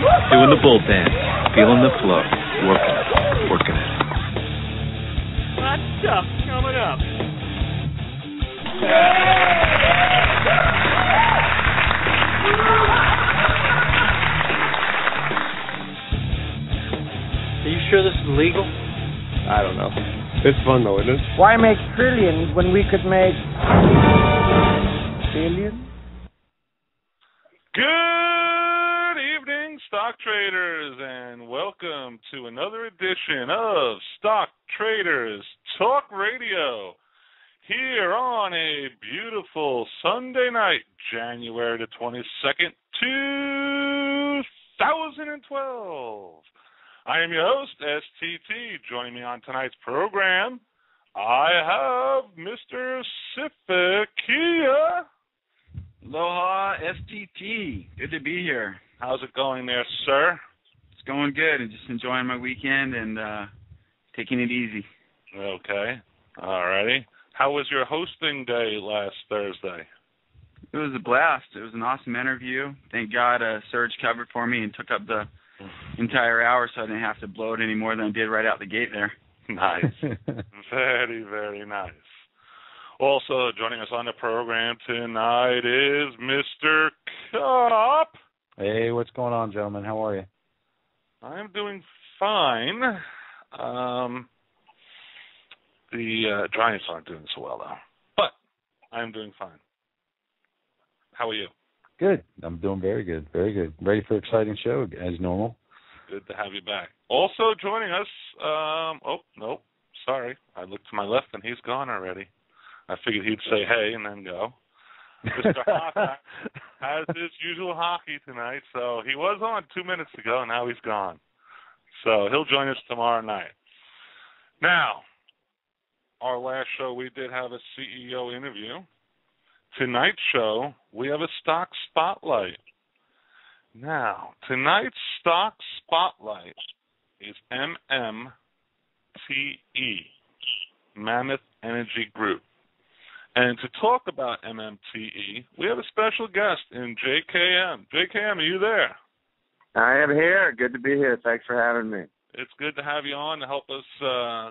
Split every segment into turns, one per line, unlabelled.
Doing the bull dance, feeling the flow, working it.
Hot stuff coming up.
Are you sure this is legal?
I don't know. It's fun though, isn't it?
Why make trillions when we could make billions?
Good evening, stock traders, and welcome to another edition of Stock Traders Talk Radio here on a beautiful Sunday night, January the 22nd, 2012. I am your host, STT. Joining me on tonight's program, I have Mr. Sifikia.
Aloha, STT. Good to be here.
How's it going there, sir?
It's going good. I'm just enjoying my weekend and taking it easy.
Okay. All righty. How was your hosting day last Thursday?
It was a blast. It was an awesome interview. Thank God Serge covered for me and took up the entire hour so I didn't have to blow it any more than I did right out the gate there.
Nice. Very, very nice. Also joining us on the program tonight is Mr. Cup.
Hey, what's going on, gentlemen? How are you?
I'm doing fine. The Giants aren't doing so well, though. But I'm doing fine. How are you?
Good. I'm doing very good. Very good. Ready for an exciting show, as normal.
Good to have you back. Also joining us, sorry. I looked to my left and he's gone already. I figured he'd say hey and then go. Mr. Hockey has his usual hockey tonight, so he was on 2 minutes ago, and now he's gone. So he'll join us tomorrow night. Now, our last show we did have a CEO interview. Tonight's show, we have a stock spotlight. Now, tonight's stock spotlight is MMTE, Mammoth Energy Group. And to talk about MMTE, we have a special guest in JKM. JKM, are you there?
I am here. Good to be here. Thanks for having me.
It's good to have you on to help us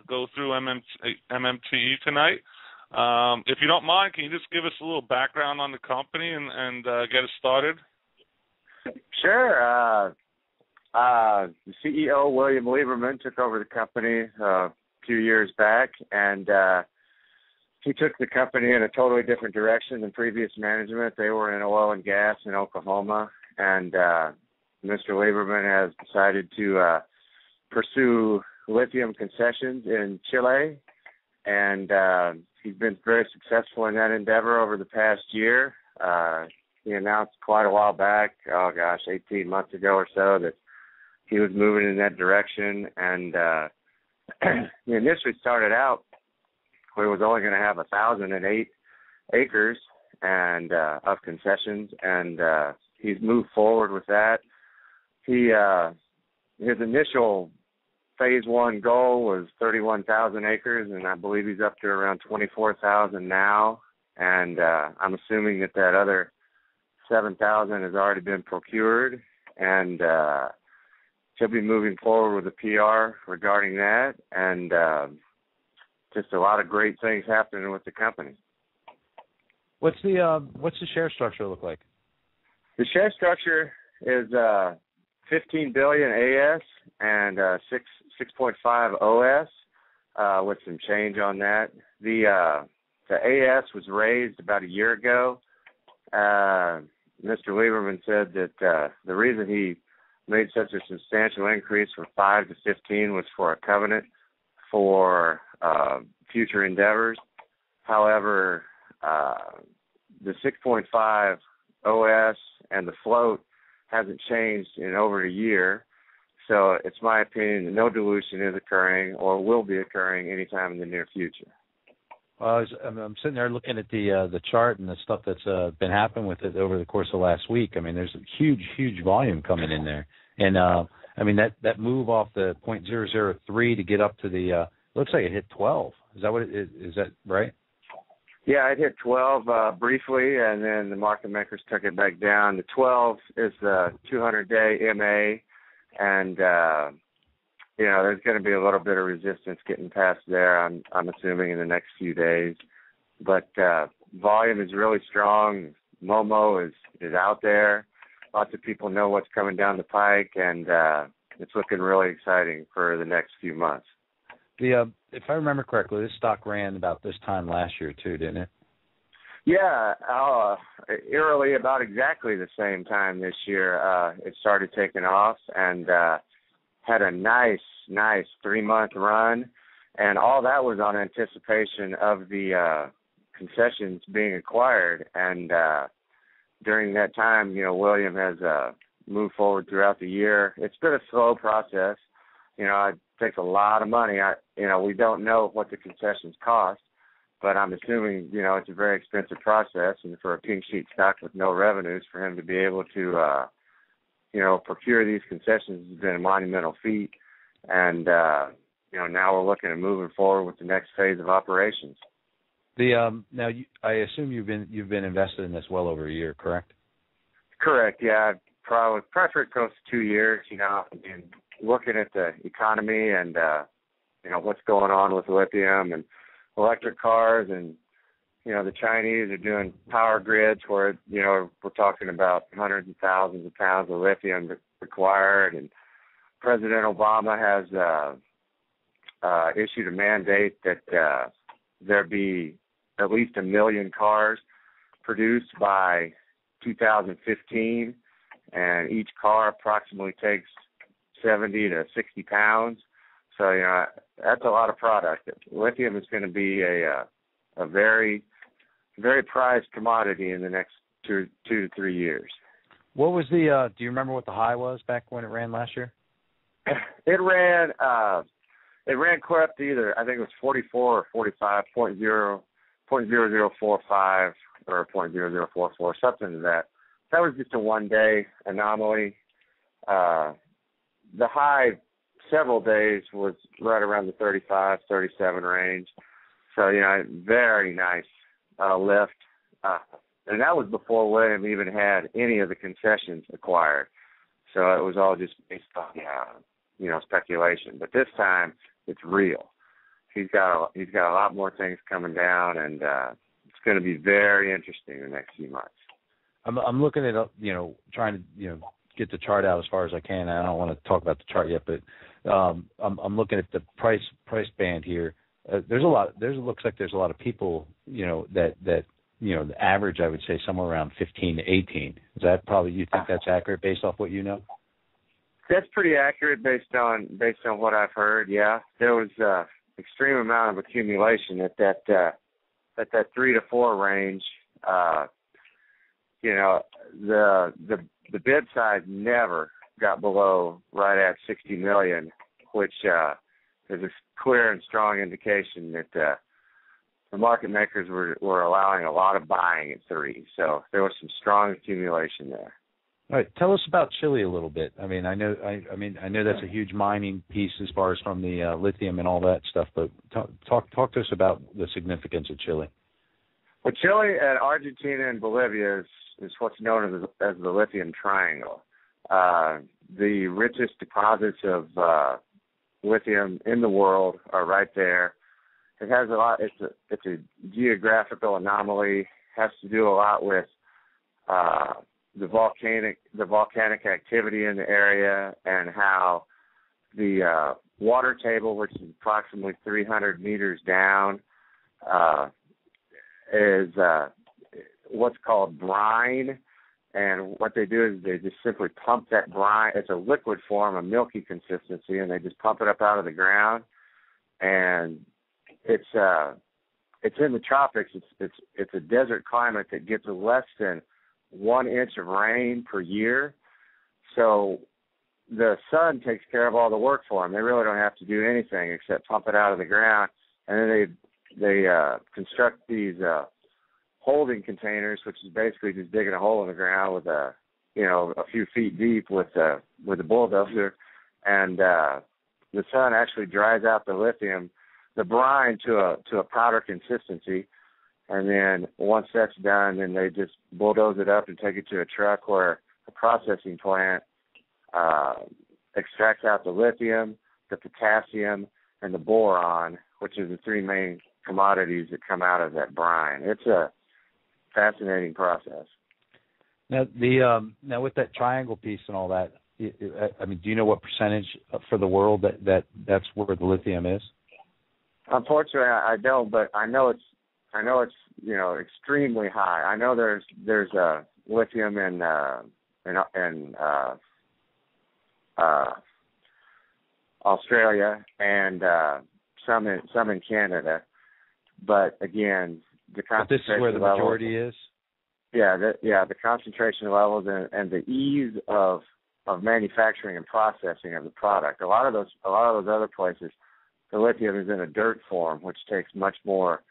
go through MMTE tonight. If you don't mind, can you just give us a little background on the company and get us started?
Sure. The CEO, William Lieberman, took over the company a few years back, and he took the company in a totally different direction than previous management. They were in oil and gas in Oklahoma, and Mr. Lieberman has decided to pursue lithium concessions in Chile, and he's been very successful in that endeavor over the past year. He announced quite a while back, 18 months ago or so, that he was moving in that direction, and he initially started out where he was only going to have 1,008 acres and of concessions, and he's moved forward with that. His initial phase one goal was 31,000 acres, and I believe he's up to around 24,000 now, and I'm assuming that other 7,000 has already been procured, and he'll be moving forward with a PR regarding that, and just a lot of great things happening with the company.
What's the share structure look like?
The share structure is 15 billion AS and 6.5 OS with some change on that. The AS was raised about a year ago. Mr. Lieberman said that the reason he made such a substantial increase from 5 to 15 was for a covenant for future endeavors. However, the 6.5 OS and the float hasn't changed in over a year. So it's my opinion that no dilution is occurring or will be occurring anytime in the near future.
Well, I'm sitting there looking at the chart and the stuff that's been happening with it over the course of last week. I mean, there's a huge volume coming in there. And, I mean, that move off the 0.003 to get up to the looks like it hit 12. Is that what it is? Is that right?
Yeah, it hit 12 briefly, and then the market makers took it back down. The 12 is the 200-day MA, and there's going to be a little bit of resistance getting past there. I'm assuming in the next few days, but volume is really strong. Momo is out there. Lots of people know what's coming down the pike, and it's looking really exciting for the next few months.
If I remember correctly, this stock ran about this time last year too, didn't it?
Yeah, eerily about exactly the same time this year. It started taking off and had a nice 3-month run, and all that was on anticipation of the concessions being acquired. And during that time, William has moved forward throughout the year. It's been a slow process. It takes a lot of money. We don't know what the concessions cost, but I'm assuming, it's a very expensive process, and for a pink sheet stock with no revenues, for him to be able to, procure these concessions has been a monumental feat. And, now we're looking at moving forward with the next phase of operations.
Now, I assume you've been invested in this well over a year, correct?
Correct. Yeah, probably pretty close to 2 years. And looking at the economy and what's going on with lithium and electric cars, and the Chinese are doing power grids where we're talking about hundreds of thousands of pounds of lithium required, and President Obama has issued a mandate that there be at least 1 million cars produced by 2015, and each car approximately takes 70 to 60 pounds. So, that's a lot of product. Lithium is going to be a very, very prized commodity in the next 2 to 3 years.
What was do you remember what the high was back when it ran last year?
It ran clear up to either, I think it was 44 or 45, 0.0045 or 0.0044, something to that. That was just a one-day anomaly. The high several days was right around the 35, 37 range. So, very nice lift. And that was before William even had any of the concessions acquired. So it was all just based on, speculation. But this time, it's real. He's got a lot more things coming down, and it's going to be very interesting in the next few months.
I'm looking at trying to get the chart out as far as I can. I don't want to talk about the chart yet, but I'm looking at the price band here. It looks like there's a lot of people that the average, I would say, somewhere around 15 to 18. Is that probably, you think that's accurate based off what you know?
That's pretty accurate based on what I've heard. Yeah, there was extreme amount of accumulation at that 3 to 4 range. The bid size never got below right at 60 million, which is a clear and strong indication that the market makers were allowing a lot of buying at 3. So there was some strong accumulation there.
All right, tell us about Chile a little bit. I mean, I know that's a huge mining piece as far as from the lithium and all that stuff. But talk to us about the significance of Chile.
Well, Chile and Argentina and Bolivia is what's known as the lithium triangle. The richest deposits of lithium in the world are right there. It has a lot. It's a geographical anomaly. Has to do a lot with the volcanic activity in the area, and how the water table, which is approximately 300 meters down, is what's called brine. And what they do is they just simply pump that brine. It's a liquid form, a milky consistency, and they just pump it up out of the ground. And it's in the tropics. It's a desert climate that gets less than 1 inch of rain per year. So the sun takes care of all the work for them. They really don't have to do anything except pump it out of the ground. And then they construct these holding containers, which is basically just digging a hole in the ground with a few feet deep with a bulldozer, and the sun actually dries out the lithium, the brine to a powder consistency, And then once that's done, then they just bulldoze it up and take it to a truck where a processing plant extracts out the lithium, the potassium, and the boron, which are the three main commodities that come out of that brine. It's a fascinating process.
Now, now with that triangle piece and all that, I mean, do you know what percentage for the world that's where the lithium is?
Unfortunately, I don't, but I know it's extremely high. I know there's lithium in Australia and some in Canada, but again, the concentration.
But this is where the majority is.
Yeah, the concentration levels and the ease of manufacturing and processing of the product. A lot of those other places, the lithium is in a dirt form, which takes much more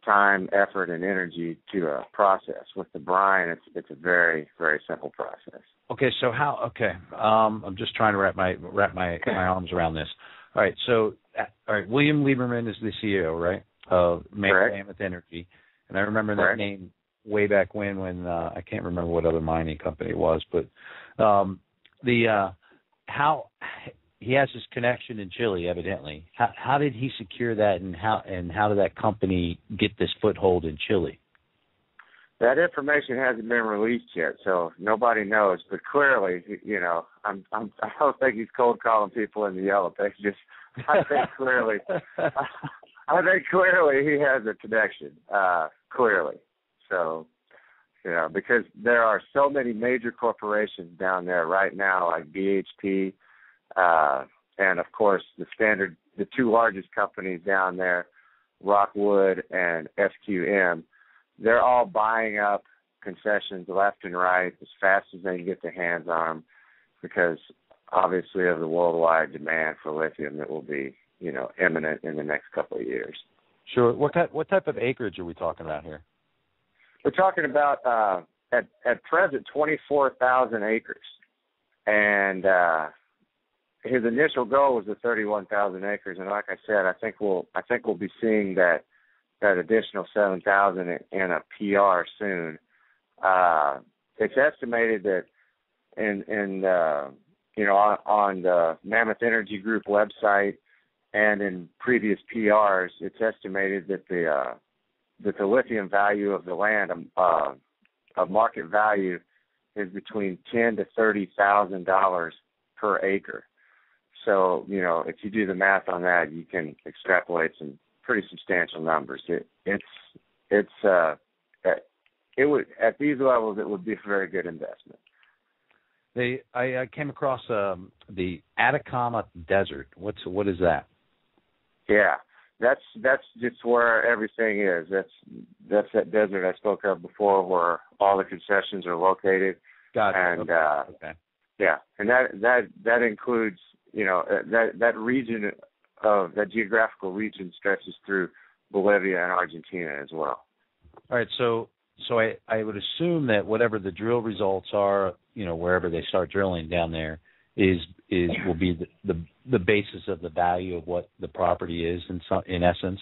time, effort, and energy to process. With the brine, it's a very, very simple process.
Okay, so how? Okay, I'm just trying to wrap my arms around this. All right, so William Lieberman is the CEO, right, of Mammoth Energy, and I remember that name way back when I can't remember what other mining company it was, but how he has his connection in Chile, evidently. How did he secure that, and how did that company get this foothold in Chile?
That information hasn't been released yet, so nobody knows. But clearly, I don't think he's cold calling people in the Yellow Pages. I think clearly he has a connection. Clearly, so because there are so many major corporations down there right now, like BHP, and of course the two largest companies down there, Rockwood and SQM. They're all buying up concessions left and right as fast as they can get their hands on them, because obviously of the worldwide demand for lithium that will be, imminent in the next couple of years.
Sure. What type of acreage are we talking about here?
We're talking about at present 24,000 acres, and his initial goal was the 31,000 acres. And like I said, I think we'll be seeing that additional 7,000 in a PR soon. It's estimated that on the Mammoth Energy Group website and in previous PRs, it's estimated that the lithium value of the land, of market value, is between $10,000 to $30,000 per acre. So if you do the math on that, you can extrapolate some pretty substantial numbers. It would, at these levels, it would be a very good investment.
I came across the Atacama Desert. What is that? Yeah,
that's just where everything is. That's that desert I spoke of before, where all the concessions are located.
Gotcha.
And
okay.
Yeah, and that includes that region of that geographical region stretches through Bolivia and Argentina as well.
All right, so I would assume that whatever the drill results are, wherever they start drilling down there, will be the basis of the value of what the property is in essence.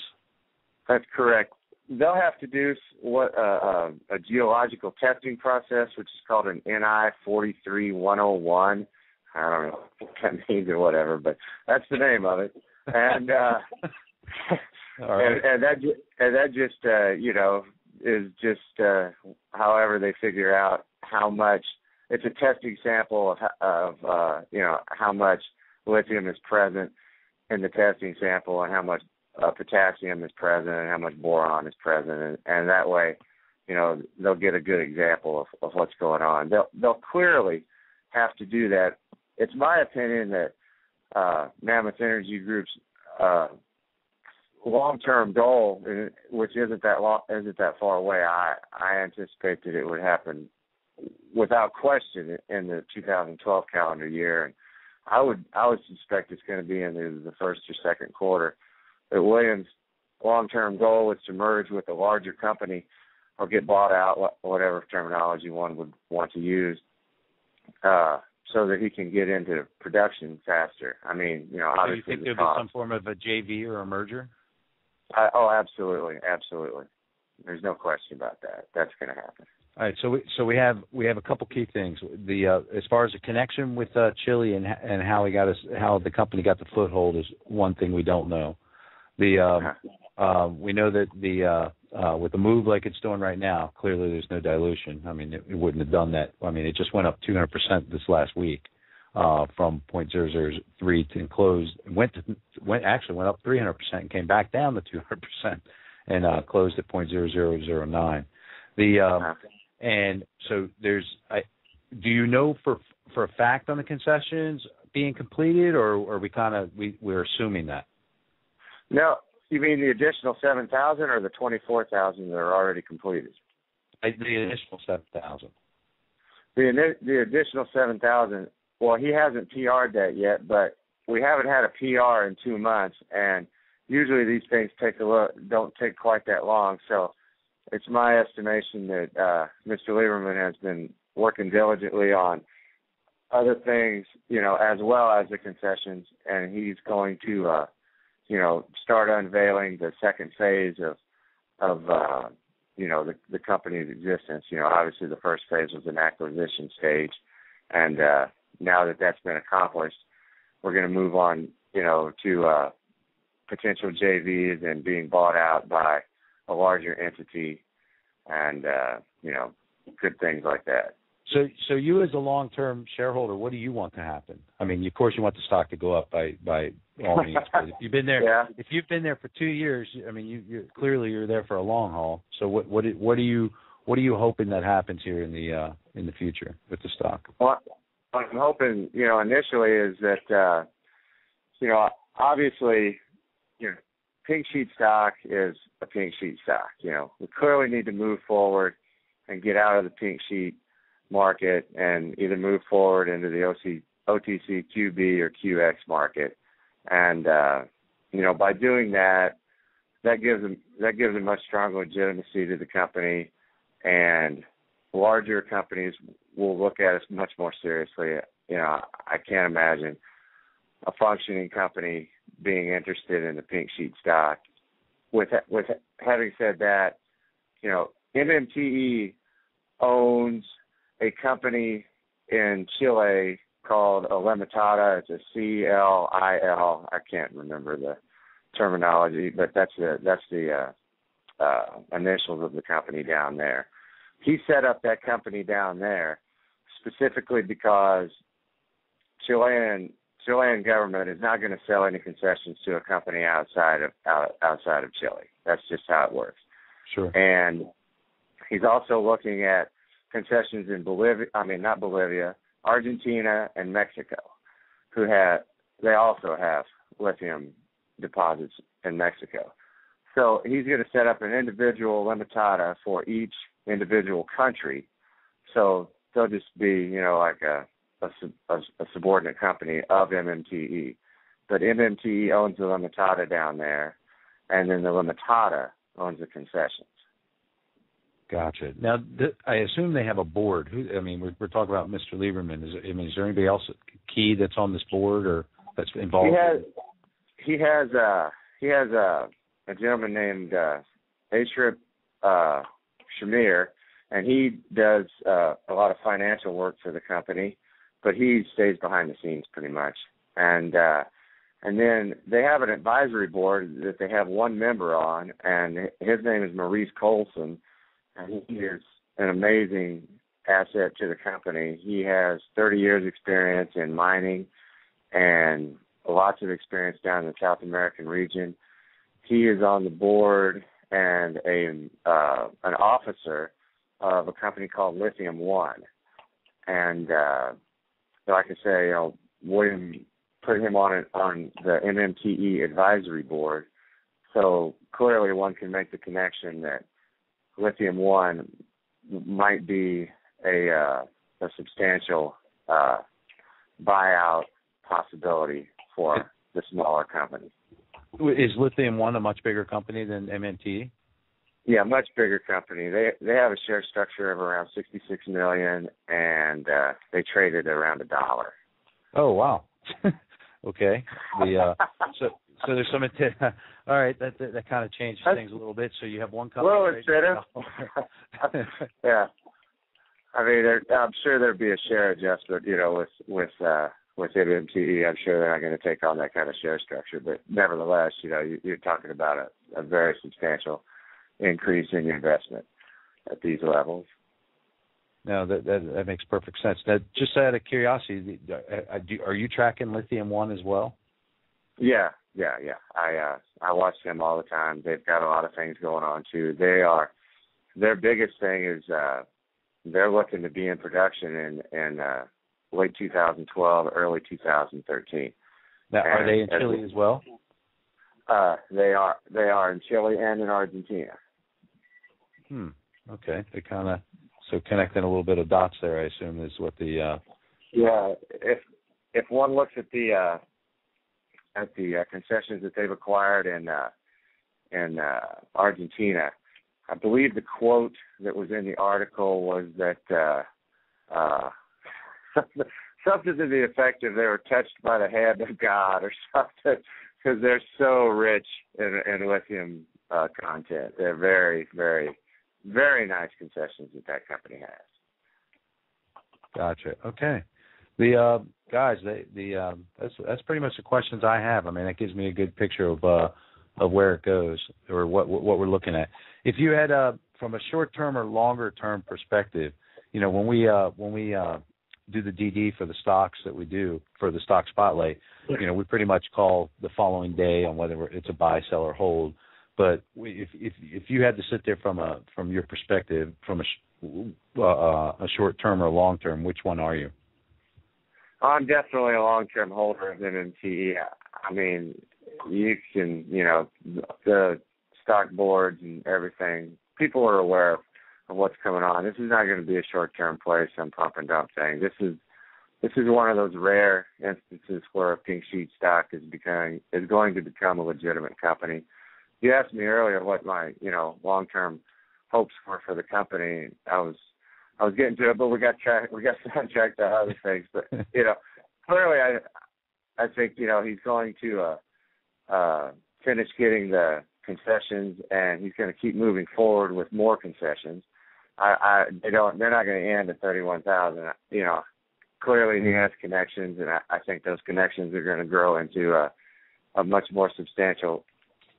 That's correct. They'll have to do a geological testing process, which is called an NI 43101. I don't know what that means or whatever, but that's the name of it. And
all right.
and that just is just however they figure out how much. It's a testing sample of how much lithium is present in the testing sample, and how much potassium is present, and how much boron is present, and that way, they'll get a good example of what's going on. They'll clearly have to do that. It's my opinion that Mammoth Energy Group's long-term goal, which isn't that far away, I anticipate that it would happen without question in the 2012 calendar year, and I would suspect it's going to be in the first or second quarter. That Williams' long-term goal is to merge with a larger company or get bought out, whatever terminology one would want to use, so that he can get into production faster. I mean, obviously.
Do you think there'll be some form of a JV or a merger?
Oh, absolutely. There's no question about that. That's going to happen.
All right, so we have a couple key things. The as far as the connection with Chile and how the company got the foothold is one thing we don't know. We know that with the move like it's doing right now, clearly there's no dilution. I mean, it wouldn't have done that. I mean, it just went up 200% this last week from 0.003 to closed. Went up 300% and came back down to 200% and closed at 0.0009. And so do you know for a fact on the concessions being completed, or are we're assuming that?
No, you mean the additional 7,000 or the 24,000 that are already completed?
The initial 7,000.
The additional 7,000. Well, he hasn't PR'd that yet, but we haven't had a PR in 2 months, and usually these things don't take quite that long. So it's my estimation that Mr. Lieberman has been working diligently on other things, as well as the concessions, and he's going to, start unveiling the second phase of the company's existence. Obviously the first phase was an acquisition stage, and now that that's been accomplished, we're going to move on, to potential JVs and being bought out by a larger entity, and good things like that.
So you as a long-term shareholder, what do you want to happen? I mean, of course you want the stock to go up by all means. But if you've been there, if you've been there for 2 years, I mean, you're there for a long haul. So what are you hoping that happens here in the future with the stock?
Well, what I'm hoping, initially is that, obviously, pink sheet stock is a pink sheet stock. We clearly need to move forward and get out of the pink sheet market and either move forward into the OTC QB or QX market. And, by doing that, that gives a much stronger legitimacy to the company, and larger companies will look at us much more seriously. I can't imagine a functioning company being interested in the pink sheet stock. With having said that, MMTE owns a company in Chile called Limitada. It's a CLIL. I can't remember the terminology, but that's the initials of the company down there. He set up that company down there specifically because Chilean government is not going to sell any concessions to a company outside of Chile. That's just how it works.
Sure.
And he's also looking at concessions in Argentina and Mexico, they also have lithium deposits in Mexico. So he's going to set up an individual limitada for each individual country. So they'll just be, like a subordinate company of MMTE. But MMTE owns the limitada down there, and then the limitada owns the concessions.
Gotcha. Now, I assume they have a board. We're talking about Mr. Lieberman. Is there anybody else key that's on this board or that's involved?
He has a gentleman named Ashraf Shamir, and he does a lot of financial work for the company, but he stays behind the scenes pretty much. And then they have an advisory board that they have one member on, and his name is Maurice Colson, and he is an amazing asset to the company. He has 30 years experience in mining and lots of experience down in the South American region. He is on the board and an officer of a company called Lithium One. And like I say, William put him on the MMTE advisory board. So clearly one can make the connection that Lithium One might be a substantial buyout possibility for the smaller company.
Is Lithium One a much bigger company than MMTE?
Yeah, much bigger company. They have a share structure of around 66 million, and they traded around $1.
Oh wow. Okay. So there's some All right, that kind of changes things a little bit. So you have one company.
Well, instead yeah. I mean, I'm sure there'd be a share adjustment, with MMTE. I'm sure they're not going to take on that kind of share structure, but nevertheless, you're talking about a very substantial increase in your investment at these levels.
No, that makes perfect sense. Now, just out of curiosity, are you tracking Lithium One as well?
Yeah. I watch them all the time. They've got a lot of things going on too. Their biggest thing is they're looking to be in production in late 2012, early 2013.
Now, are they in Chile as well?
They are in Chile and in Argentina.
Okay. They kind of connecting a little bit of dots there, I assume, is what the.
Yeah. If one looks at the concessions that they've acquired in Argentina, I believe the quote that was in the article was that something to the effect of they were touched by the hand of God or something, because they're so rich in lithium content. They're very, very, very nice concessions that company has.
Gotcha. Okay. The guys, that's pretty much the questions I have. I mean, that gives me a good picture of where it goes or what we're looking at. If you had from a short term or longer term perspective, when we do the DD for the stocks that we do for the stock spotlight, we pretty much call the following day on whether it's a buy, sell, or hold. But if you had to sit there from your perspective, from a short term or a long term, which one are you?
I'm definitely a long-term holder of MMTE. I mean, you can, the stock boards and everything, people are aware of what's coming on. This is not going to be a short-term play, some pump and dump thing. This is one of those rare instances where a pink sheet stock is going to become a legitimate company. You asked me earlier what my, long-term hopes were for the company. I was getting to it, but we got sidetracked to other things. But clearly, I think he's going to finish getting the concessions, and he's going to keep moving forward with more concessions. They're not going to end at 31,000. Clearly he has connections, and I think those connections are going to grow into a much more substantial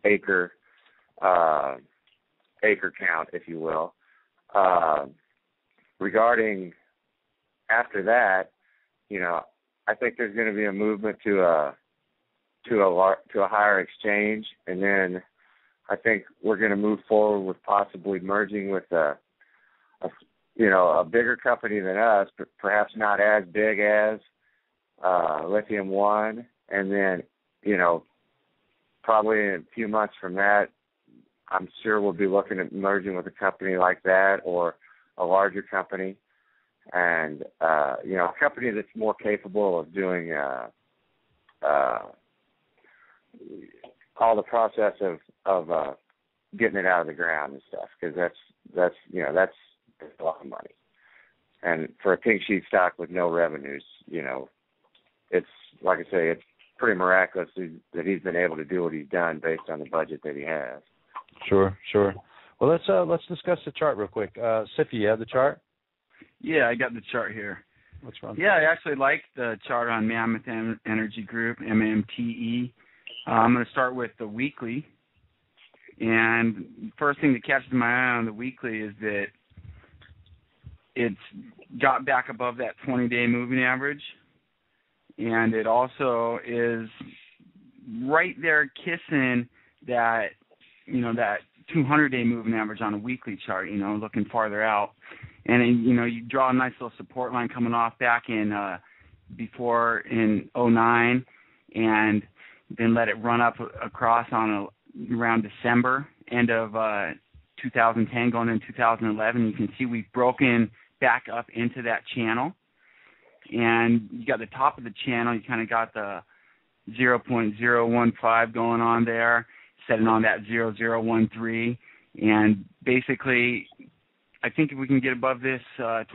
acre count, if you will. Regarding after that, I think there's going to be a movement to a higher exchange, and then I think we're going to move forward with possibly merging with a bigger company than us, but perhaps not as big as Lithium One, and then probably in a few months from that, I'm sure we'll be looking at merging with a company like that or a larger company, and a company that's more capable of doing all the process of getting it out of the ground and stuff, because that's a lot of money. And for a pink sheet stock with no revenues, it's like I say, it's pretty miraculous that he's been able to do what he's done based on the budget that he has. Sure.
Well, let's discuss the chart real quick. Siffy, you have the chart?
Yeah, I got the chart here.
What's wrong?
Yeah, I actually like the chart on Mammoth Energy Group, MMTE. I'm going to start with the weekly. And first thing that catches my eye on the weekly is that it's got back above that 20-day moving average. And it also is right there kissing that, that 200-day moving average on a weekly chart, looking farther out. And, you draw a nice little support line coming off back in before in 2009, and then let it run up across around December, end of 2010, going into 2011. You can see we've broken back up into that channel. And you got the top of the channel, you kind of got the 0.015 going on there, setting on that 0.013. And basically, I think if we can get above this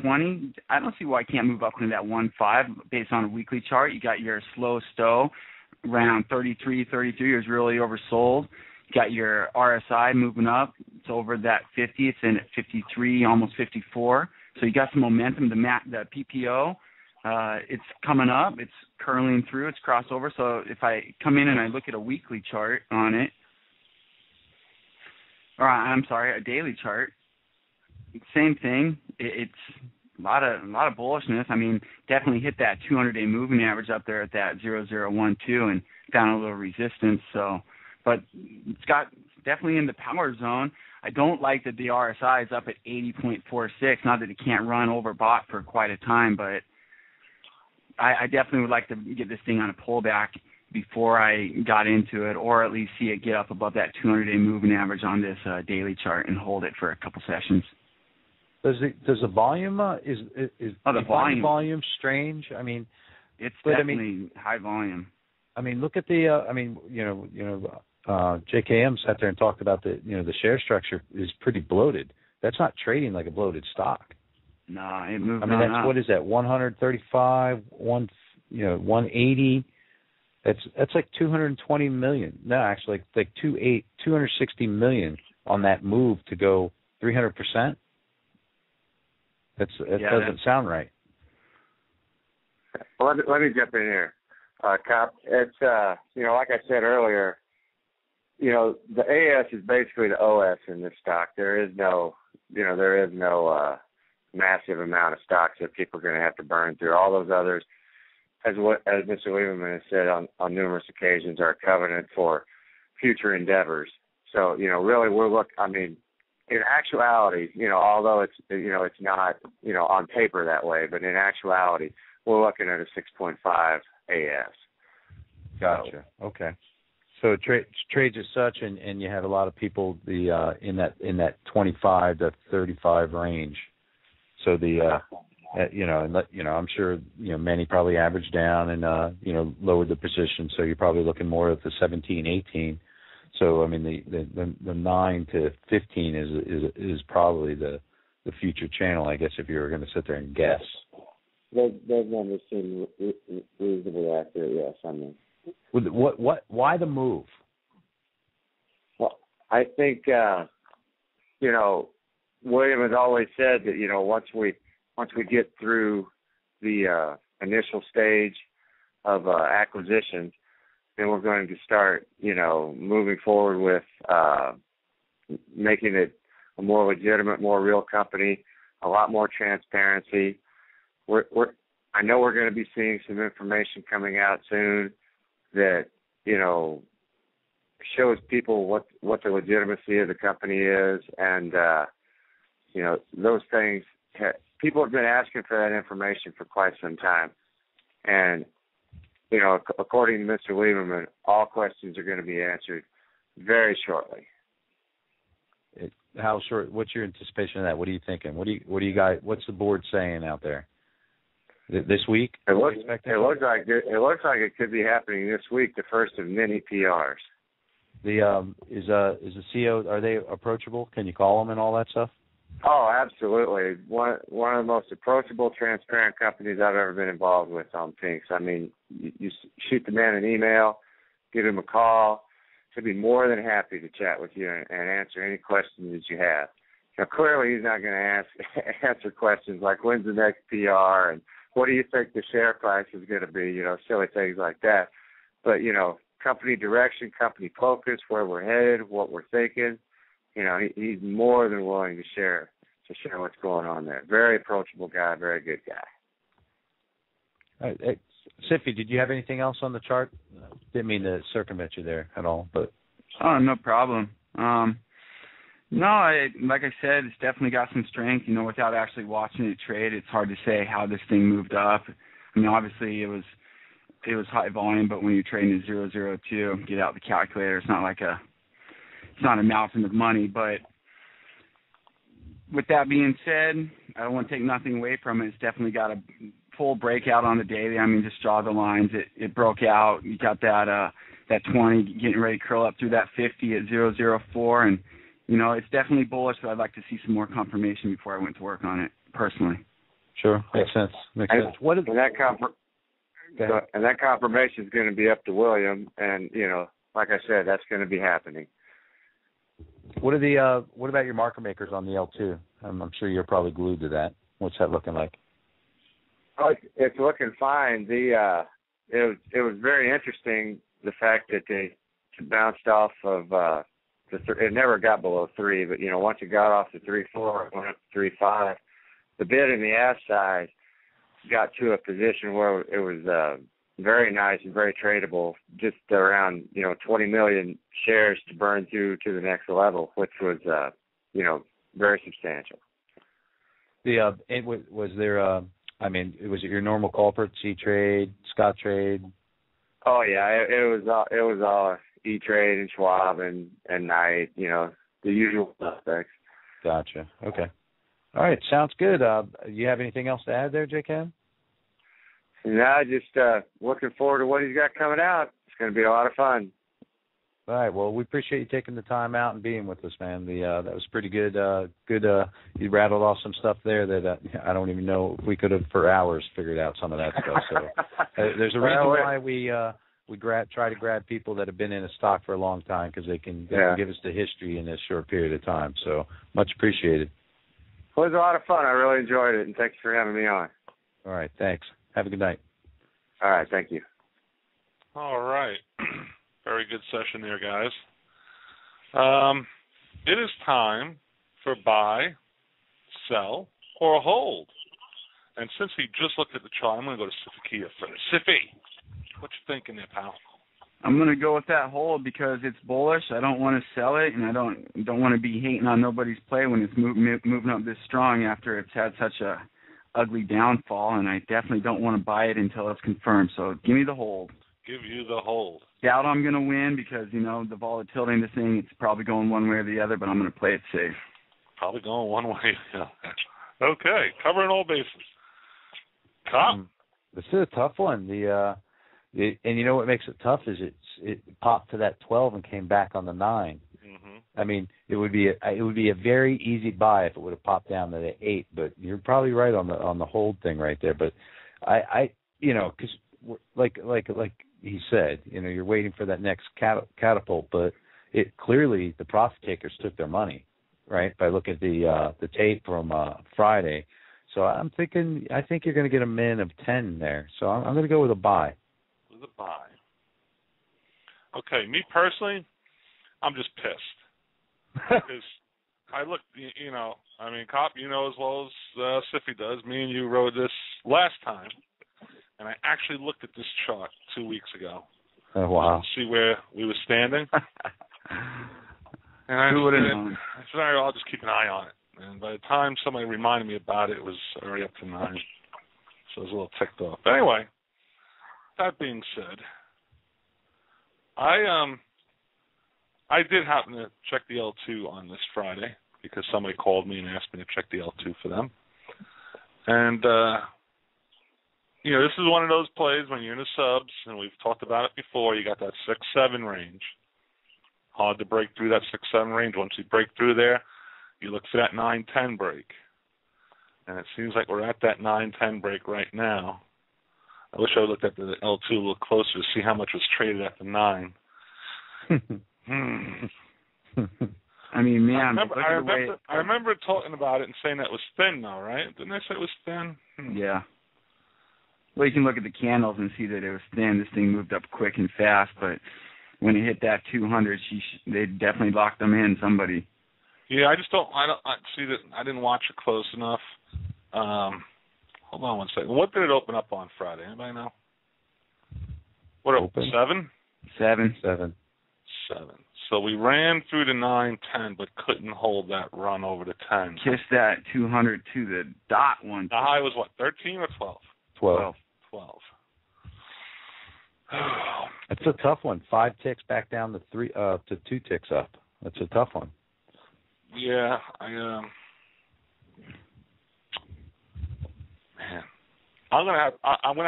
20, I don't see why I can't move up into that 1.5 based on a weekly chart. You got your slow stow around 33 is really oversold. You got your RSI moving up. It's over that 50. It's in at 53, almost 54. So you got some momentum. The PPO, it's coming up. It's curling through. It's crossed over. So if I come in and I look at a weekly chart on it, or I'm sorry, a daily chart, same thing. It's a lot of bullishness. I mean, definitely hit that 200-day moving average up there at that 0012 and found a little resistance. So, but it's got definitely in the power zone. I don't like that the RSI is up at 80.46. Not that it can't run overbought for quite a time, but I definitely would like to get this thing on a pullback before I got into it, or at least see it get up above that 200-day moving average on this daily chart and hold it for a couple sessions.
Does the volume is
the
volume strange? I mean,
it's definitely high volume.
I mean, look at the JKM sat there and talked about the share structure is pretty bloated. That's not trading like a bloated stock.
No, it moved.
I mean, that's what is that? 135, 180. That's like 220 million. No, actually, like 260 million on that move to go 300%. That doesn't sound right.
Well, let me jump in here, Cop. It's like I said earlier, the AS is basically the OS in this stock. There is no massive amount of stocks that people are going to have to burn through. All those others, as Mr. Lieberman has said on numerous occasions, are a covenant for future endeavors. So, really in actuality, although it's not, on paper that way, but in actuality, we're looking at a 6.5 AS.
Gotcha. Okay. So it trades as such, and you have a lot of people in that 25 to 35 range. So I'm sure many probably averaged down and lowered the position. So you're probably looking more at the 17, 18. So I mean the 9 to 15 is probably the future channel, I guess, if you were going to sit there and guess.
Those numbers seem reasonably accurate. Yes, I mean.
Why the move?
Well, I think William has always said that once we get through the initial stage of acquisition, then we're going to start moving forward with making it a more legitimate, more real company, a lot more transparency. I know we're going to be seeing some information coming out soon that shows people what the legitimacy of the company is, and those things. People have been asking for that information for quite some time, and according to Mr. Lieberman, all questions are going to be answered very shortly.
How short? What's your anticipation of that? What are you thinking? What do you guys? What's the board saying out there? This week?
It looks like it could be happening this week. The first of many PRs.
Is the CEO? Are they approachable? Can you call them and all that stuff?
Oh, absolutely. One of the most approachable, transparent companies I've ever been involved with on Pinks. I mean, you shoot the man an email, give him a call. He'll be more than happy to chat with you and answer any questions that you have. Clearly he's not going to answer questions like when's the next PR and what do you think the share price is going to be, silly things like that. But, company direction, company focus, where we're headed, what we're thinking, he's more than willing to share what's going on there. Very approachable guy, very good guy.
Siffy, did you have anything else on the chart? Didn't mean to circumvent you there at all, but.
Oh, no problem. Like I said, it's definitely got some strength. Without actually watching it trade, it's hard to say how this thing moved up. I mean, obviously it was high volume, but when you're trading at 002, get out the calculator. It's not a mountain of money. But with that being said, I don't want to take nothing away from it. It's definitely got a full breakout on the daily. I mean, just draw the lines. It broke out. You got that 20 getting ready to curl up through that 50 at 004, and it's definitely bullish, but I'd like to see some more confirmation before I went to work on it personally.
Sure, makes sense. And
that confirmation is going to be up to William, and like I said, that's going to be happening.
What about your marker makers on the L2? I'm sure you're probably glued to that. What's that looking like?
Oh, it's looking fine. It was very interesting, the fact that they bounced off of it never got below 3, but once it got off to 3.4, it went up to 3.5. The bid in the ass side got to a position where it was very nice and very tradable, just around 20 million shares to burn through to the next level, which was very substantial.
Was there was it your normal culprits, E-Trade, Scott Trade?
Oh yeah, it was all E-Trade and Schwab and Knight, the usual suspects.
Gotcha. Okay. All right, sounds good. You have anything else to add there, J-Cam?
No, just looking forward to what he's got coming out. It's going to be a lot of fun.
All right. Well, we appreciate you taking the time out and being with us, man. That was pretty good. You rattled off some stuff there that I don't even know if we could have for hours figured out some of that stuff. So there's a reason why we try to grab people that have been in a stock for a long time, because they can give us the history in this short period of time. So much appreciated.
Well, it was a lot of fun. I really enjoyed it, and thanks for having me on.
All right. Thanks. Have a good night.
All right. Thank you.
All right. Very good session there, guys. It is time for buy, sell, or hold. And since he just looked at the chart, I'm going to go to Sifikia first. Sifi, what you thinking there, pal?
I'm going to go with that hold because it's bullish. I don't want to sell it, and I don't want to be hating on nobody's play when it's moving up this strong after it's had such a ugly downfall, and I definitely don't want to buy it until it's confirmed. So give me the hold.
Give you the hold.
Doubt I'm going to win because, the volatility in this thing, it's probably going one way or the other, but I'm going to play it safe.
Probably going one way. Okay, covering all bases. Cop?
This is a tough one. And you know what makes it tough is it popped to that 12 and came back on the 9.
Mm-hmm.
I mean, it would be a very easy buy if it would have popped down to the 8. But you're probably right on the hold thing right there. But because like he said, you're waiting for that next catapult. But it clearly the profit takers took their money, right? By looking at the tape from Friday. So I think you're going to get a min of 10 there. So I'm going to go with a buy.
With a buy. Okay, me personally, I'm just pissed. Because I looked, Cop, as well as Siffy does, me and you rode this last time, and I actually looked at this chart 2 weeks ago.
Oh, wow.
To see where we were standing. And
Who would have known?
I said, all right, I'll just keep an eye on it. And by the time somebody reminded me about it, it was already up to 9. So I was a little ticked off. But anyway, that being said, I did happen to check the L2 on this Friday because somebody called me and asked me to check the L2 for them. And, this is one of those plays when you're in the subs, and we've talked about it before, you got that 6-7 range. Hard to break through that 6-7 range. Once you break through there, you look for that 9-10 break. And it seems like we're at that 9-10 break right now. I wish I looked at the L2 a little closer to see how much was traded at the 9.
I mean, man.
I remember talking about it and saying that was thin, though, right? Didn't I say it was thin?
Yeah. Well, you can look at the candles and see that it was thin. This thing moved up quick and fast, but when it hit that 200, they definitely locked them in, somebody.
Yeah, I see that. I didn't watch it close enough. Hold on one second. What did it open up on Friday? Anybody know? What opened? 7?
7.
So we ran through the 9-10, but couldn't hold that run over the 10.
Kissed that 200 to the dot one.
The high was what, 13 or 12? 12.
That's a tough one. 5 ticks back down to 2 ticks up. That's a tough one.
Yeah, man, I'm gonna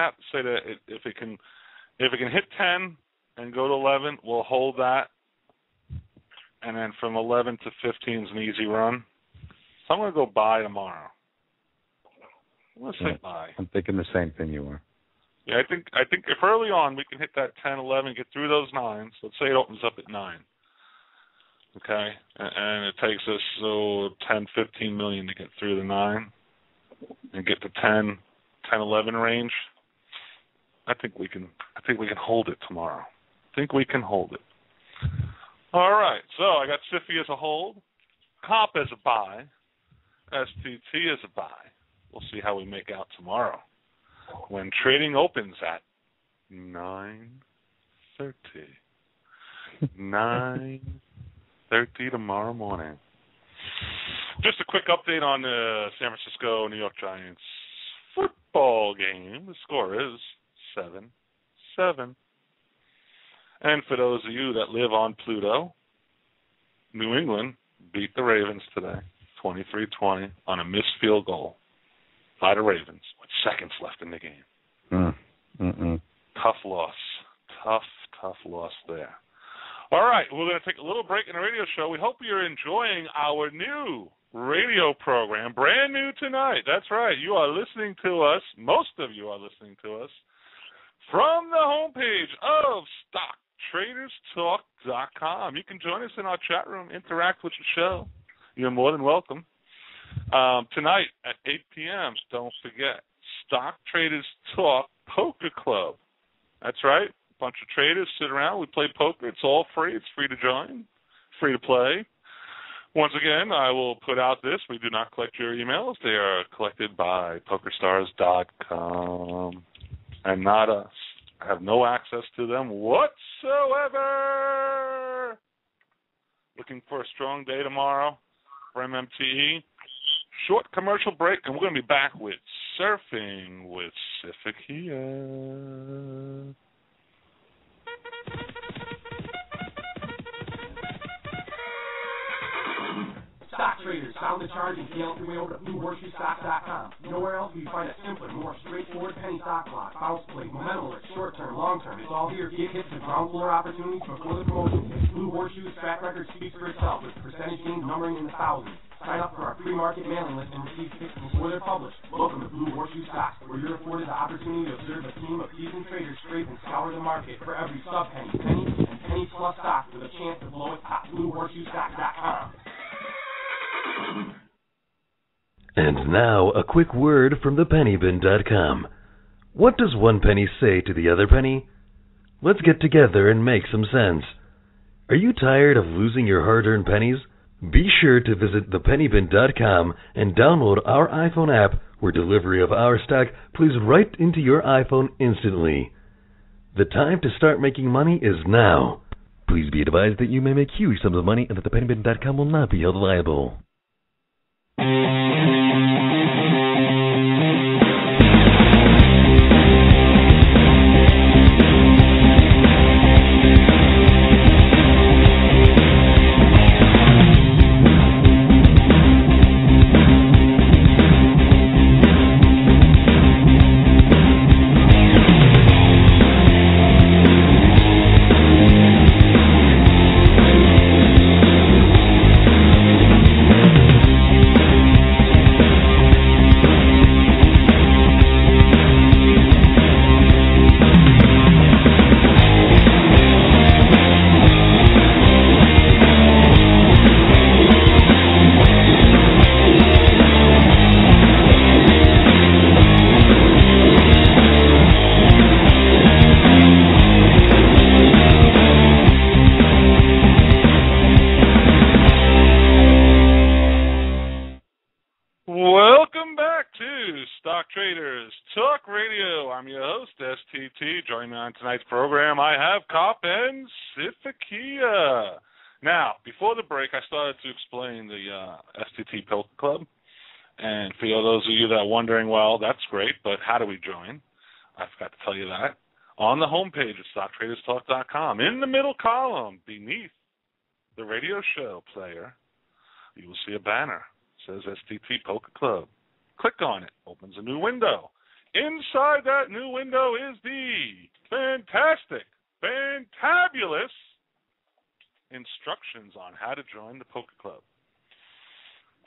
have to say that if it can hit 10 and go to 11, we'll hold that, and then from 11 to 15 is an easy run. So I'm gonna go buy tomorrow. Let's say buy.
I'm thinking the same thing you are.
Yeah, I think if early on we can hit that 10, 11, get through those 9s. Let's say it opens up at 9. Okay, and it takes us 10, 15 million to get through the 9 and get to 10, 11 range. I think we can hold it tomorrow. I think we can hold it. All right, so I got SIFI as a hold, COP as a buy, STT as a buy. We'll see how we make out tomorrow when trading opens at 9:30. 9:30 tomorrow morning. Just a quick update on the San Francisco New York Giants football game. The score is 7-7. And for those of you that live on Pluto, New England beat the Ravens today, 23-20, on a missed field goal by the Ravens with seconds left in the game. Tough loss. Tough loss there. All right, we're going to take a little break in the radio show. We hope you're enjoying our new radio program, brand new tonight. That's right. You are listening to us, most of you are listening to us, from the homepage of StockTradersTalk.com. You can join us in our chat room, interact with the show. You're more than welcome. Tonight at 8 p.m., don't forget, Stock Traders Talk Poker Club. That's right. A bunch of traders sit around. We play poker. It's all free. It's free to join, free to play. Once again, I will put out this. We do not collect your emails. They are collected by PokerStars.com and not us. I have no access to them whatsoever. Looking for a strong day tomorrow for MMTE. Short commercial break, and we're going to be back with Surfing with Sifikia.
Stock traders, sound the charge and sail your way over to BlueHorseshoeStocks.com. Nowhere else will you find a simpler, more straightforward penny stock block, bounce play, momentum alert, short-term, long-term. It's all here. Get hits and ground floor opportunities before the promotion. Blue Horseshoe's track record speaks for itself with percentage gains numbering in the thousands. Sign up for our pre-market mailing list and receive picks before they're published. Welcome to Blue Horseshoe Stocks, where you're afforded the opportunity to observe a team of seasoned traders scrape and scour the market for every sub-penny, penny, and penny-plus stock with a chance to blow its top. BlueHorseshoeStocks.com.
And now, a quick word from thepennybin.com. What does one penny say to the other penny? Let's get together and make some sense. Are you tired of losing your hard-earned pennies? Be sure to visit thepennybin.com and download our iPhone app where delivery of our stock plays right into your iPhone instantly. The time to start making money is now. Please be advised that you may make huge sums of money and that thepennybin.com will not be held liable.
Joining me on tonight's program, I have Cop and Sifikia. Now, before the break, I started to explain the STT Poker Club. And for those of you that are wondering, well, that's great, but how do we join? I forgot to tell you that. On the homepage of StockTradersTalk.com, in the middle column, beneath the radio show player, you will see a banner. It says STT Poker Club. Click on it. Opens a new window. Inside that new window is the fantastic, fantabulous instructions on how to join the poker club.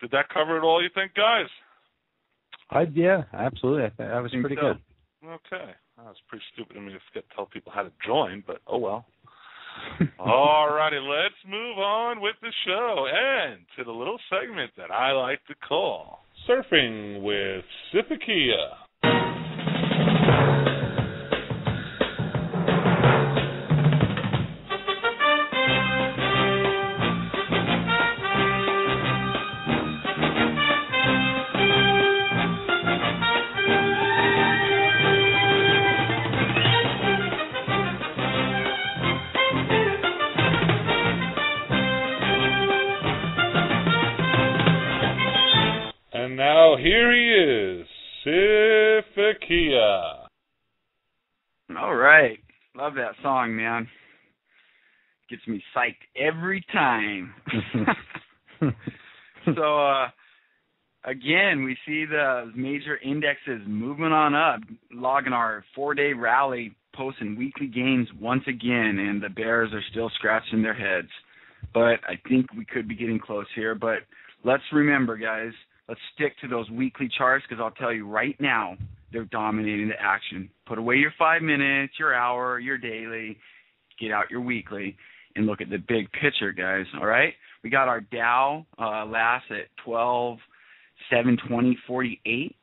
Did that cover it all, you think, guys?
Yeah, absolutely. That was pretty good.
Okay. That was pretty stupid of me to tell people how to join, but oh well. All righty, let's move on with the show and to the little segment that I like to call Surfing with Sifikia. And now here he is, Sifikia.
All right. Love that song, man. Gets me psyched every time. So, again, we see the major indexes moving on up, logging our 4-day rally, posting weekly gains once again, and the bears are still scratching their heads. But I think we could be getting close here. But let's remember, guys, let's stick to those weekly charts, because I'll tell you right now, they're dominating the action. Put away your 5 minutes, your hour, your daily, get out your weekly, and look at the big picture, guys, all right? We got our Dow last at 12,720.48.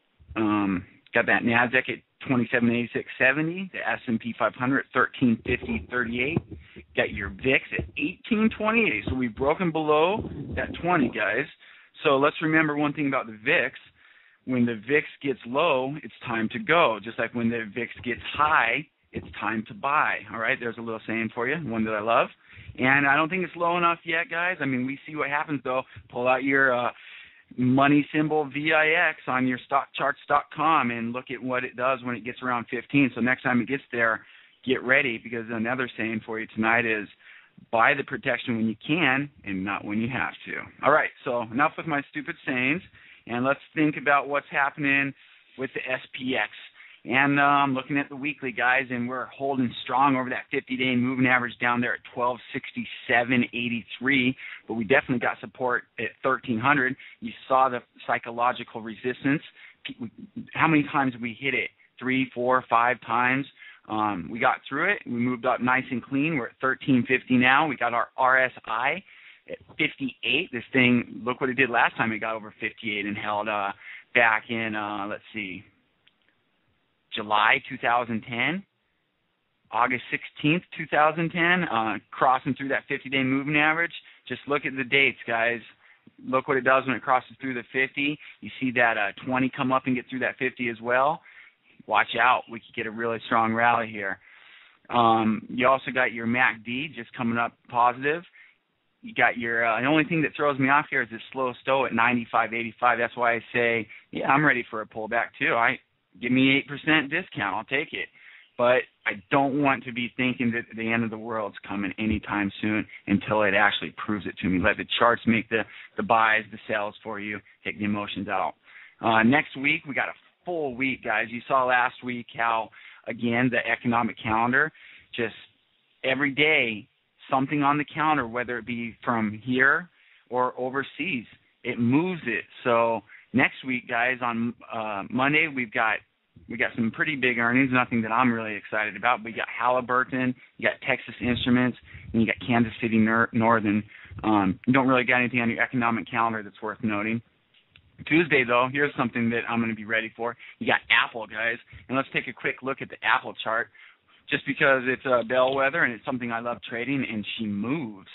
Got that NASDAQ at 2786.70. The S&P 500 at 1350.38. Got your VIX at 1828. So we've broken below that 20, guys. So let's remember one thing about the VIX. When the VIX gets low, it's time to go. Just like when the VIX gets high, it's time to buy. All right, there's a little saying for you, one that I love. And I don't think it's low enough yet, guys. I mean, we see what happens, though. Pull out your money symbol VIX on your stockcharts.com and look at what it does when it gets around 15. So next time it gets there, get ready, because another saying for you tonight is buy the protection when you can and not when you have to. All right, so enough with my stupid sayings, and let's think about what's happening with the SPX. And I'm looking at the weekly, guys, and we're holding strong over that 50-day moving average down there at 1267.83, but we definitely got support at 1300. You saw the psychological resistance. How many times did we hit it? 3, 4, 5 times. We got through it. We moved up nice and clean. We're at 1350 now. We got our RSI at 58. This thing, look what it did last time. It got over 58 and held back in, let's see, July 2010, August 16th, 2010, crossing through that 50-day moving average. Just look at the dates, guys. Look what it does when it crosses through the 50. You see that 20 come up and get through that 50 as well. Watch out. We could get a really strong rally here. You also got your MACD just coming up positive. You got your the only thing that throws me off here is this slow stow at 95.85. That's why I say, yeah, I'm ready for a pullback too. Give me 8% discount. I'll take it. But I don't want to be thinking that the end of the world's coming anytime soon until it actually proves it to me. Let the charts make the buys, the sells for you. Take the emotions out. Next week, we got a full week, guys. You saw last week how, again, the economic calendar, just every day, something on the calendar, whether it be from here or overseas, it moves it. So next week, guys, on Monday, we got some pretty big earnings, nothing that I'm really excited about. But you got Halliburton, you got Texas Instruments, and you got Kansas City Northern. You don't really got anything on your economic calendar that's worth noting. Tuesday, though, here's something that I'm going to be ready for. You got Apple, guys. And let's take a quick look at the Apple chart, just because it's a bellwether and it's something I love trading, and she moves.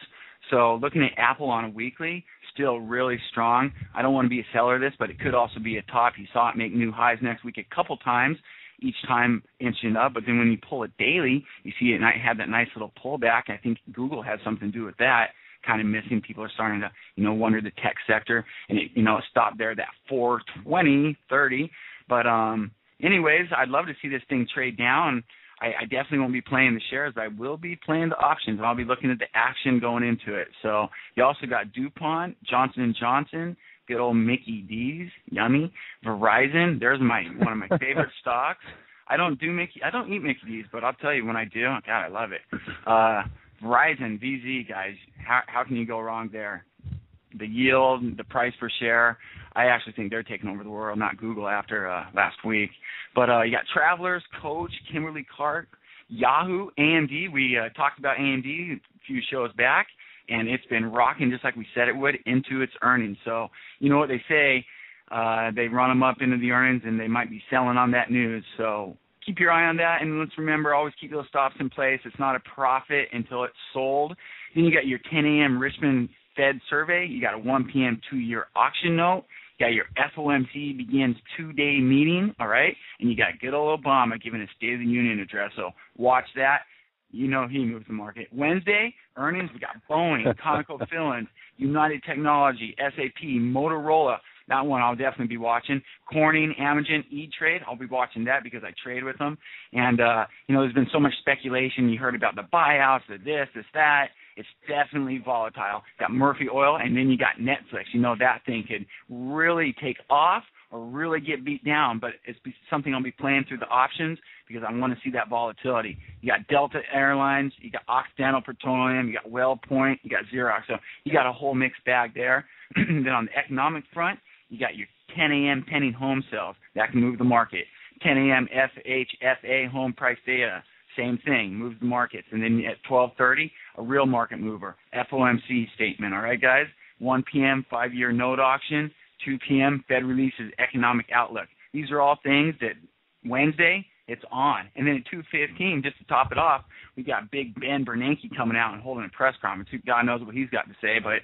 So looking at Apple on a weekly, still really strong. I don't want to be a seller of this, but it could also be a top. You saw it make new highs next week a couple times, each time inching up. But then when you pull it daily, you see it had that nice little pullback. I think Google has something to do with that. Kind of missing. People are starting to, wonder the tech sector, and it, stopped there, that 420.30. But anyways, I'd love to see this thing trade down. I definitely won't be playing the shares, but I will be playing the options, and I'll be looking at the action going into it. So you also got DuPont, Johnson & Johnson, good old Mickey D's, yummy. Verizon, there's one of my favorite stocks. I don't eat Mickey D's, but I'll tell you when I do, God, I love it. Verizon, VZ, guys, how can you go wrong there? The yield, the price per share, I actually think they're taking over the world, not Google after last week. But you got Travelers, Coach, Kimberly-Clark, Yahoo, AMD. We talked about AMD a few shows back, and it's been rocking just like we said it would into its earnings. So you know what they say, they run them up into the earnings, and they might be selling on that news. So keep your eye on that, and let's remember, always keep those stops in place. It's not a profit until it's sold. Then you got your 10 a.m. Richmond Fed survey. You got a 1 p.m. 2-year auction note. You got your FOMC begins 2-day meeting, all right? And you got good old Obama giving a State of the Union address. So watch that. You know he moves the market. Wednesday, earnings, we got Boeing, ConocoPhillips, United Technology, SAP, Motorola. That one I'll definitely be watching. Corning, Amgen, E-Trade, I'll be watching that because I trade with them. And, there's been so much speculation. You heard about the buyouts, the this, that. It's definitely volatile. Got Murphy Oil, and then you got Netflix. You know that thing could really take off or really get beat down, but it's something I'll be playing through the options because I want to see that volatility. You got Delta Airlines, you got Occidental Petroleum, you got WellPoint, you got Xerox. So you got a whole mixed bag there. Then on the economic front, you got your 10 a.m. pending home sales. That can move the market. 10 a.m. FHFA home price data. Same thing, moves the markets. And then at 12:30, a real market mover, FOMC statement. All right, guys? 1 p.m., 5-year note auction. 2 p.m., Fed releases economic outlook. These are all things that Wednesday, it's on. And then at 2:15, just to top it off, we got Big Ben Bernanke coming out and holding a press conference. God knows what he's got to say. But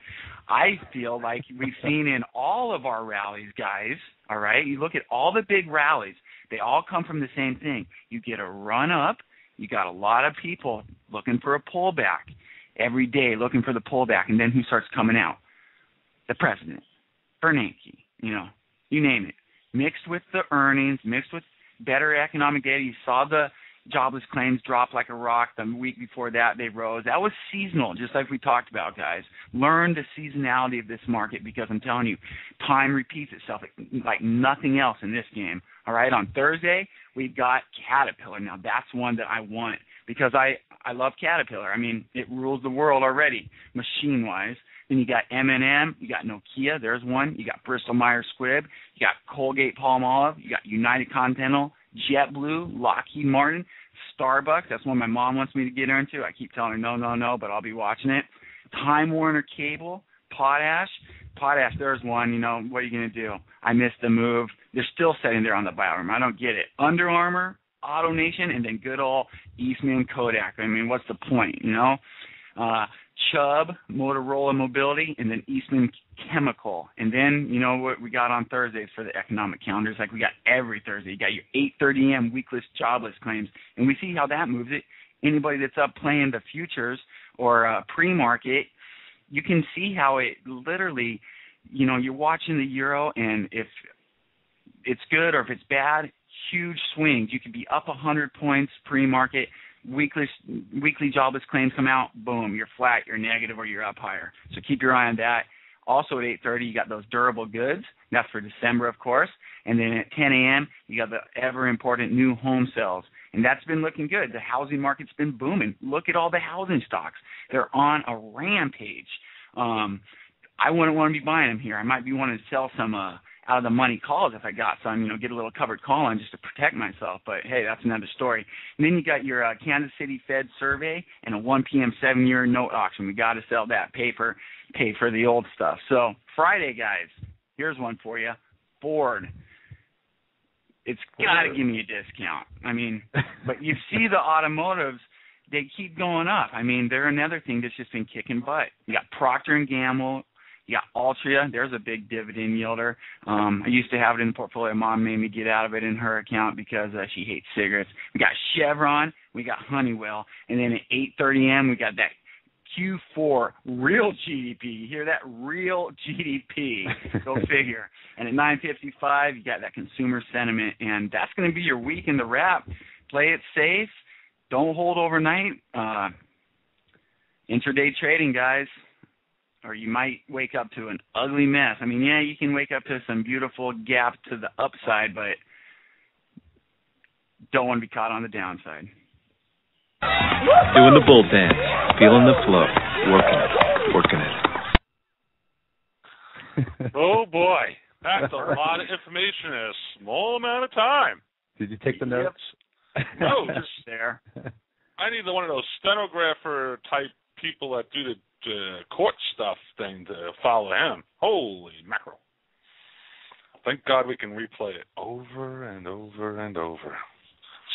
I feel like we've seen in all of our rallies, guys, all right? You look at all the big rallies. They all come from the same thing. You get a run-up. You got a lot of people looking for a pullback every day, looking for the pullback, and then who starts coming out? The president, Bernanke, you name it. Mixed with the earnings, mixed with better economic data. You saw the jobless claims drop like a rock. The week before that, they rose. That was seasonal, just like we talked about, guys. Learn the seasonality of this market because I'm telling you, time repeats itself like nothing else in this game. All right, on Thursday, we've got Caterpillar. Now, that's one that I want because I love Caterpillar. I mean, it rules the world already, machine-wise. Then you got M&M, you got Nokia, there's one. You got Bristol-Myers Squibb, you got Colgate-Palmolive, you got United Continental, JetBlue, Lockheed Martin, Starbucks. That's one my mom wants me to get into. I keep telling her no, but I'll be watching it. Time Warner Cable, Potash, there's one. What are you going to do? I missed the move. They're still sitting there on the buy room. I don't get it. Under Armour, AutoNation, and then good old Eastman Kodak. I mean, what's the point, Chubb, Motorola Mobility, and then Eastman Chemical. And then, what we got on Thursdays for the economic calendars, like we got every Thursday. You got your 8:30 a.m. weekless jobless claims, and we see how that moves it. Anybody that's up playing the futures or pre-market, you can see how it literally, you're watching the euro, and if it's good or if it's bad, huge swings. You could be up 100 points pre-market. Weekly jobless claims come out, boom, you're flat, you're negative, or you're up higher. So keep your eye on that. Also at 8:30, you got those durable goods. That's for December, of course. And then at 10 a.m., you got the ever-important new home sales. And that's been looking good. The housing market's been booming. Look at all the housing stocks. They're on a rampage. I wouldn't want to be buying them here. I might be wanting to sell some out-of-the-money calls if I got some, get a little covered call on just to protect myself. But, hey, that's another story. And then you got your Kansas City Fed survey and a 1 p.m. 7-year note auction. We got to sell that paper, pay for the old stuff. So Friday, guys, here's one for you. Ford. It's got to give me a discount. I mean, but you see the automotives, they keep going up. I mean, they're another thing that's just been kicking butt. You got Procter & Gamble. You got Altria. There's a big dividend yielder. I used to have it in the portfolio. Mom made me get out of it in her account because she hates cigarettes. We got Chevron. We got Honeywell. And then at 8:30 a.m., we got that Q4 real GDP. You hear that? Real GDP. Go figure. And at 9:55, you got that consumer sentiment. And that's going to be your week in the wrap. Play it safe. Don't hold overnight. Intraday trading, guys. Or you might wake up to an ugly mess. I mean, yeah, you can wake up to some beautiful gap to the upside, but don't want to be caught on the downside.
Doing the bull dance, feeling the flow, working it.
Oh, boy. That's a lot of information in a small amount of time.
Did you take the notes?
No,
just there.
I need one of those stenographer type people that do the court stuff thing to follow him. Holy mackerel. Thank God we can replay it over and over and over.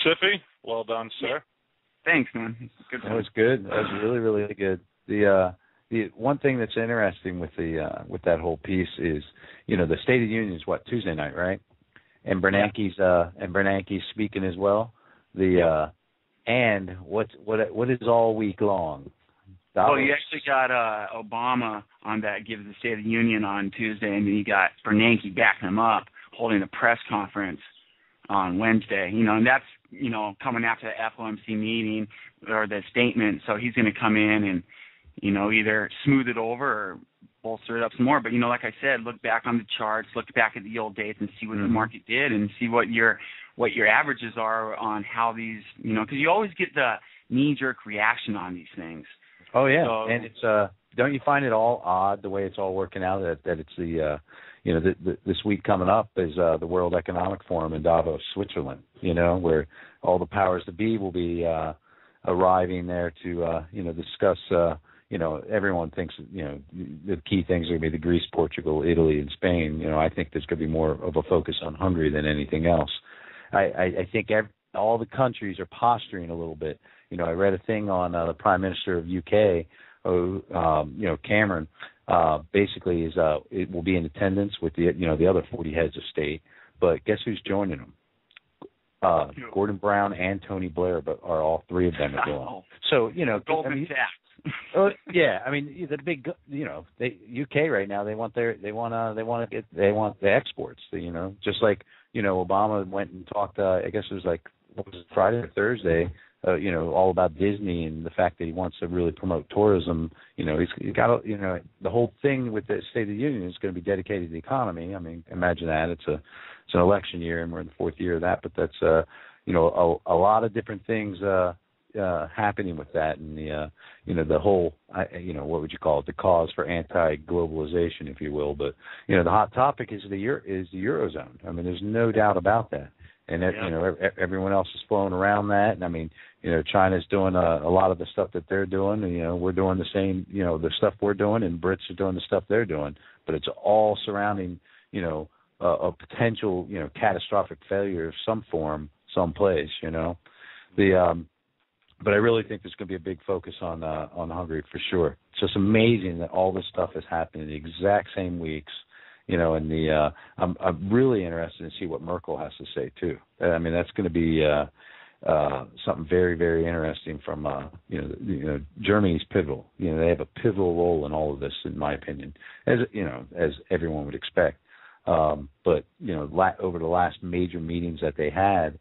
Siffy, well done, sir.
Thanks, man. Good.
That was good. That was really, really good. The one thing that's interesting with that whole piece is, the State of the Union is Tuesday night, right? And Bernanke's speaking as well. And what is all week long?
Well, you actually got Obama on that gives the State of the Union on Tuesday, and then you got Bernanke backing him up, holding a press conference on Wednesday. And that's coming after the FOMC meeting or the statement. So he's going to come in and either smooth it over or bolster it up some more. But like I said, look back on the charts, look back at the old dates, and see what the market did, and see what your averages are on how these because you always get the knee-jerk reaction on these things.
Oh yeah,
so,
and it's don't you find it all odd the way it's all working out that it's the this week coming up is the World Economic Forum in Davos, Switzerland, where all the powers that be will be arriving there to discuss everyone thinks the key things are going to be the Greece, Portugal, Italy, and Spain. I think there's going to be more of a focus on Hungary than anything else. I think all the countries are posturing a little bit. I read a thing on the Prime Minister of UK, Cameron, basically it will be in attendance with the other 40 heads of state. But guess who's joining them? Gordon Brown and Tony Blair, but are all three of them are going. So
Goldman Sachs.
Yeah, I mean the big, UK right now they want the exports, just like Obama went and talked. I guess it was what was it, Friday or Thursday. All about Disney and the fact that he wants to really promote tourism. He's got the whole thing with the State of the Union is going to be dedicated to the economy. I mean, imagine that it's an election year and we're in the fourth year of that, but that's a lot of different things happening with that, and the whole what would you call it, the cause for anti-globalization, if you will. But the hot topic is the Eurozone. I mean, there's no doubt about that. And everyone else is flowing around that, and I mean, China's doing a lot of the stuff that they're doing, and we're doing the same, the stuff we're doing, and Brits are doing the stuff they're doing, but it's all surrounding, a potential, catastrophic failure of some form, someplace, But I really think there's going to be a big focus on Hungary for sure. It's just amazing that all this stuff is happening in the exact same weeks. And I'm really interested to see what Merkel has to say too. I mean, that's going to be something very, very interesting from Germany's pivotal. They have a pivotal role in all of this, in my opinion, as everyone would expect. But over the last major meetings that they had,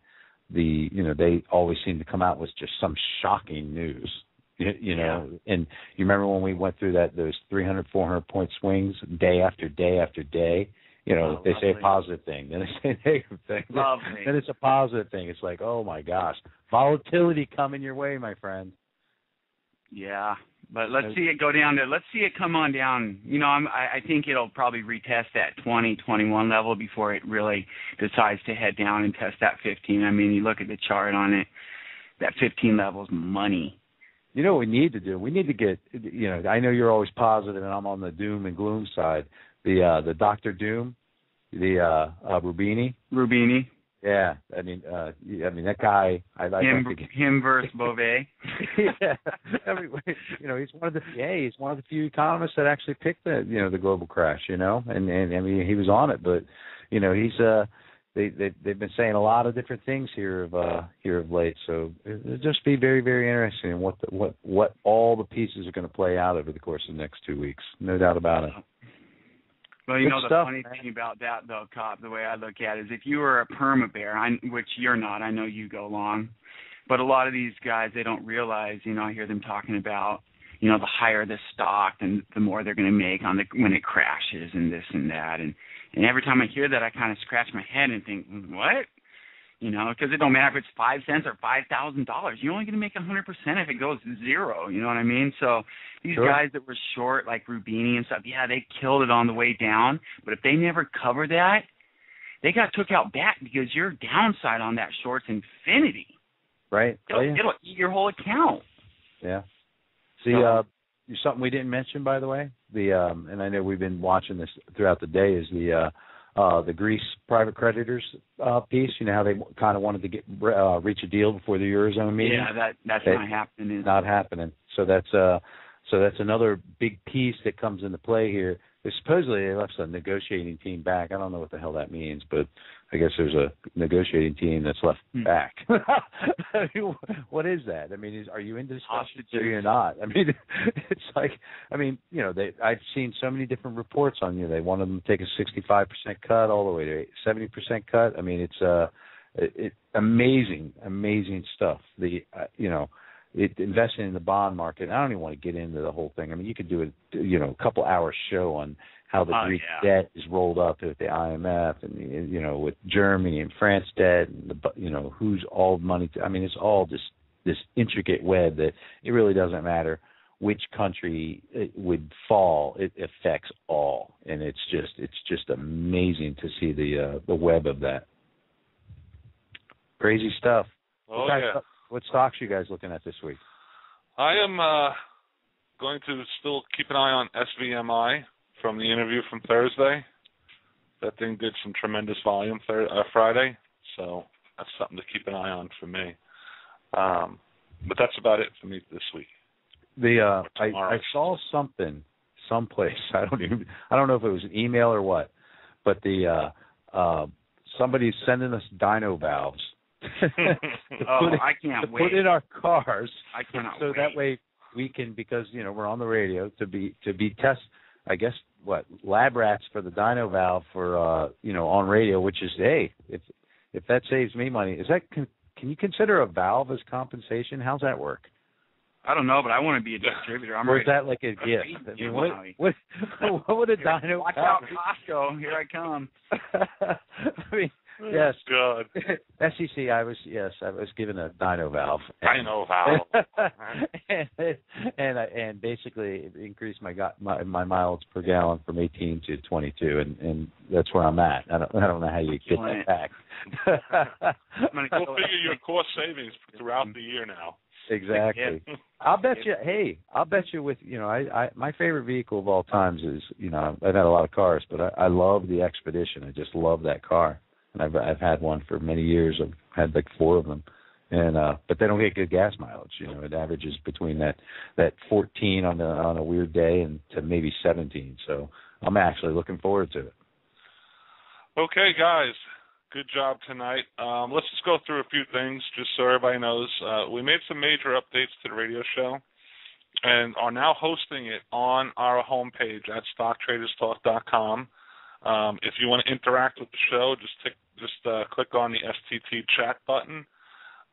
they always seem to come out with just some shocking news. And you remember when we went through those 300, 400 point swings day after day after day. They say a positive thing, then they say a negative thing, then it's a positive thing. It's like, oh my gosh, volatility coming your way, my friend.
Yeah, but let's see it go down to. Let's see it come on down. I think it'll probably retest that 20, 21 level before it really decides to head down and test that 15. I mean, you look at the chart on it, that 15 level's money.
You know what we need to do? We need to get, I know you're always positive and I'm on the doom and gloom side. The Dr. Doom, the Rubini.
Rubini.
Yeah, I mean that guy.
Him versus Beauvais.
Yeah, he's one of the few economists that actually picked the global crash. And I mean he was on it, but he's They've been saying a lot of different things here of late, so it'll just be very, very interesting in what all the pieces are going to play out over the course of the next 2 weeks. No doubt about it.
Well, the funny thing about that, though, Cop, the way I look at it is if you were a perma bear, which you're not, I know you go long, but a lot of these guys, they don't realize, I hear them talking about, the higher the stock, and the more they're going to make when it crashes and this and that, and every time I hear that, I kind of scratch my head and think, what? Because it don't matter if it's 5 cents or $5,000. You're only going to make 100% if it goes zero. You know what I mean? So these guys that were short, like Rubini and stuff, yeah, they killed it on the way down. But if they never cover that, they got took out back because your downside on that short's infinity.
right?
It'll eat your whole account.
Yeah. See, something we didn't mention, by the way, and I know we've been watching this throughout the day, is the Greece private creditors piece. You know how they kind of wanted to reach a deal before the Eurozone meeting.
Yeah, that's not happening.
Not happening. So that's another big piece that comes into play here. Supposedly they left a negotiating team back. I don't know what the hell that means, but I guess there's a negotiating team that's left back. I mean, what is that? I mean, are you in discussions or you're not? I mean, it's like, I mean, you know, I've seen so many different reports on they wanted them to take a 65% cut all the way to 70% cut. I mean, it's amazing stuff. Investing in the bond market. I don't even want to get into the whole thing. I mean, you could do a couple hour show on how the Greek debt is rolled up with the IMF and with Germany and France debt and who's all money. I mean, it's all just this intricate web that it really doesn't matter which country it would fall. It affects all, and it's just amazing to see the web of that. Crazy stuff.
Oh,
What stocks are you guys looking at this week?
I am going to still keep an eye on SVMI from the interview from Thursday. That thing did some tremendous volume Friday, so that's something to keep an eye on for me. But that's about it for me this week.
I saw something someplace. I don't know if it was an email or what, but somebody's sending us dyno valves.
I can't wait.
Put in our cars.
I cannot
so
wait.
That way we can, because we're on the radio to be test. I guess lab rats for the dyno valve for on radio, which is if that saves me money, can you consider a valve as compensation? How's that work?
I don't know, but I want to be a distributor.
Or is that like a gift? I mean, what would a dyno?
Watch out, Costco! Here I come.
I mean. Yes.
God.
SEC, I was given a dyno valve.
Dyno valve.
and basically it increased my miles per gallon from 18 to 22, and that's where I'm at. I don't know how you get that back.
We'll figure your cost savings throughout the year now.
Exactly. I'll bet you with my favorite vehicle of all times is I've had a lot of cars, but I love the Expedition. I just love that car. And I've had one for many years. I've had like 4 of them, and but they don't get good gas mileage. It averages between that 14 on a weird day and to maybe 17. So I'm actually looking forward to it.
Okay, guys, good job tonight. Let's just go through a few things just so everybody knows. We made some major updates to the radio show, and are now hosting it on our homepage at StockTradersTalk.com. If you want to interact with the show, just click on the STT chat button,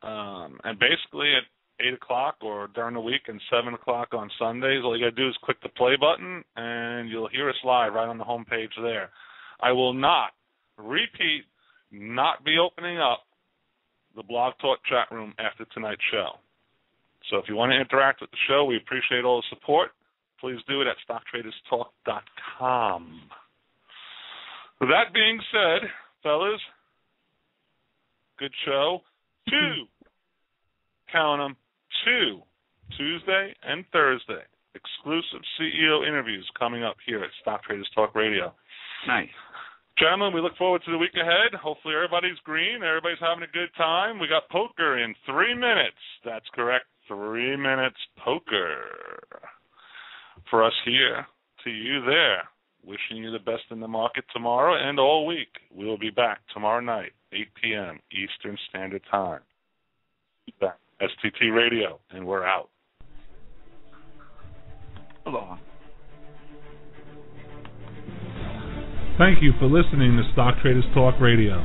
and basically at 8 o'clock or during the week and 7 o'clock on Sundays, all you got to do is click the play button, and you'll hear us live right on the homepage there. I will not be opening up the Blog Talk chat room after tonight's show. So if you want to interact with the show, we appreciate all the support. Please do it at StockTradersTalk.com. With that being said, fellas, good show. 2, count them, 2, Tuesday and Thursday, exclusive CEO interviews coming up here at Stock Traders Talk Radio.
Nice.
Gentlemen, we look forward to the week ahead. Hopefully everybody's green, everybody's having a good time. We got poker in 3 minutes. That's correct, 3 minutes poker. For us here, to you there. Wishing you the best in the market tomorrow and all week. We will be back tomorrow night, 8 p.m. Eastern Standard Time. Back, STT Radio, and we're out.
Aloha.
Thank you for listening to Stock Traders Talk Radio.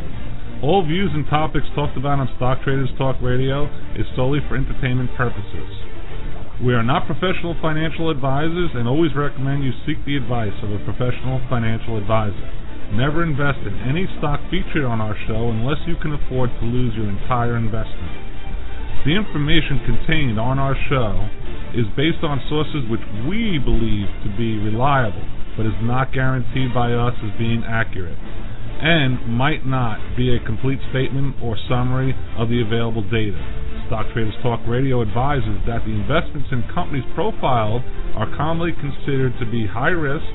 All views and topics talked about on Stock Traders Talk Radio is solely for entertainment purposes. We are not professional financial advisors and always recommend you seek the advice of a professional financial advisor. Never invest in any stock featured on our show unless you can afford to lose your entire investment. The information contained on our show is based on sources which we believe to be reliable, but is not guaranteed by us as being accurate, and might not be a complete statement or summary of the available data. Stock Traders Talk Radio advises that the investments in companies profiled are commonly considered to be high risk,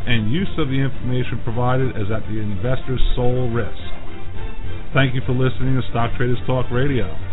and use of the information provided is at the investor's sole risk. Thank you for listening to Stock Traders Talk Radio.